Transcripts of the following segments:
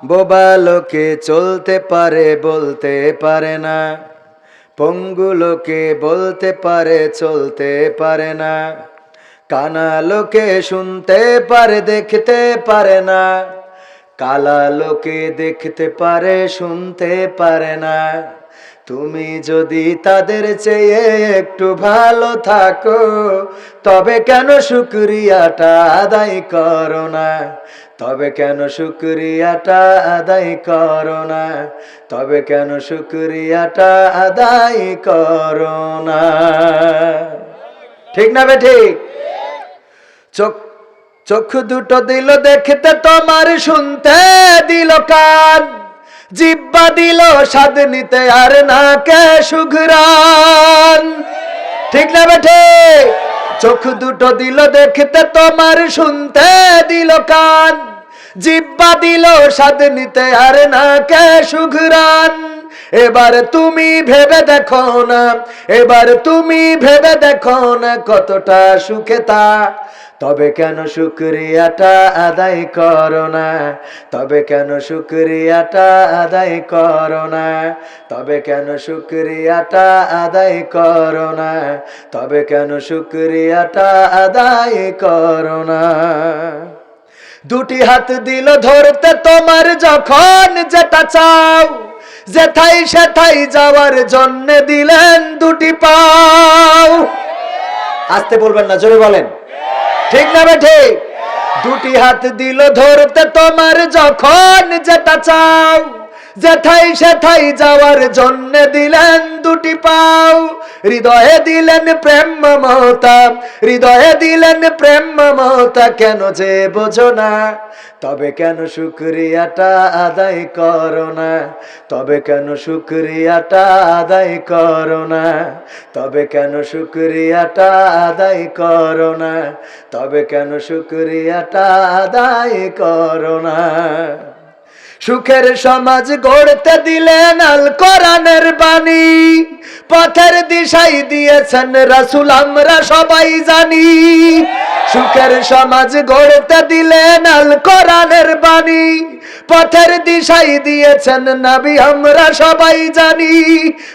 বোবা লোকে চলতে পারে বলতে পারে না, পঙ্গু লোকে বলতে পারে চলতে পারে না, কানা লোকে শুনতে পারে দেখতে পারে না, কালা লোকে দেখতে পারে শুনতে পারে না। তুমি যদি তাদের চেয়ে একটু ভালো থাকো, তবে কেন শুকরিয়াটা আদায় করো না? তবে কেন শুকরিয়াটা আদায় করো না? তবে কেন শুকরিয়াটা আদায় করো না? ঠিক না বে ঠিক? চক্ষু দুটো দিল দেখতে তোমার, শুনতে দিল কান, জিব্বা দিল স্বাদ নিতে আর নাকে সুঘ্রাণ। ঠিক না বেঠে? চক্ষু দুটো দিল দেখতে তোমার, শুনতে দিল কান, জিব্বা দিল স্বাদ নিতে আর নাকে সুঘ্রাণ। এবার তুমি ভেবে দেখো না, এবার তুমি ভেবে দেখো না কতটা সুখে তা। তবে কেন শুকরিয়াটা আদায় করো না? তবে কেন শুকরিয়াটা আদায় করো না? তবে কেন শুকরিয়াটা আদায় করো না? তবে কেন শুকরিয়াটা আদায় করো না? দুটি হাত দিল ধরতে তোমার, যখন যেটা চাও, যেথাই সেথাই যাওয়ার জন্য দিলেন দুটি পাও। আসতে বলবেন না, জোরে বলেন। ঠিক না বেঠে? দুটি হাত দিল ধরতে তোমার, যখন যেটা চাও, যেথাই সেথাই যাওয়ার জন্য দিলেন দুটি পাও। হৃদয়ে দিলেন প্রেম মমতা, হৃদয়ে দিলেন প্রেম মমতা, কেন যে বোঝো না? তবে কেন শুকরিয়াটা আদায় করো না? তবে কেন শুকরিয়াটা আদায় করো না? তবে কেন শুকরিয়াটা আদায় করো না? তবে কেন শুকরিয়াটা আদায় করো না? সুখের সমাজ গড়তে দিলেন আল কোরআনের বাণী, পথের দিশাই দিয়েছেন রাসূল আমরা সবাই জানি। সুখের সমাজ গড়তে দিলেন আল কোরআনের বাণী, পথের দিশাই দিয়েছেন নবী আমরা সবাই জানি।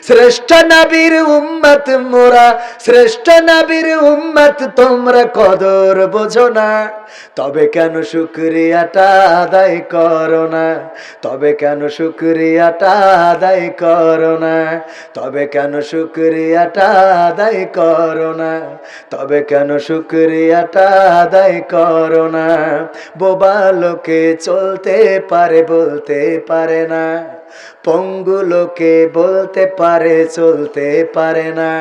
শ্রেষ্ঠ নবীর উম্মত মোরা, শ্রেষ্ঠ নবীর উম্মত তোমরা কদর বোঝো না? তবে কেন শুকরিয়াটা আদায় করো না? তবে কেন শুকরিয়াটা আদায় করো না? তবে কেন শুকরিয়াটা আদায় করো না? তবে কেন শুকরিয়াটা আদায় করো না? বোবা লোকে চলতে পারে বলতে পারে না, পঙ্গু লোকে বলতে পারে চলতে পারে না,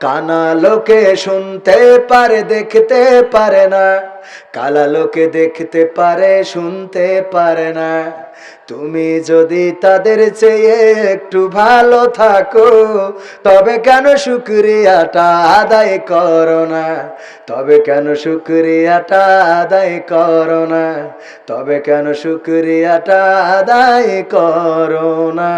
কানা লোকে শুনতে পারে দেখতে পারে না, কালা লোকে দেখতে পারে শুনতে পারে না। তুমি যদি তাদের চেয়ে একটু ভালো থাকো, তবে কেন শুকরিয়াটা আদায় করো না? তবে কেন শুকরিয়াটা আদায় করো না? তবে কেন শুকরিয়াটা আদায় করো না?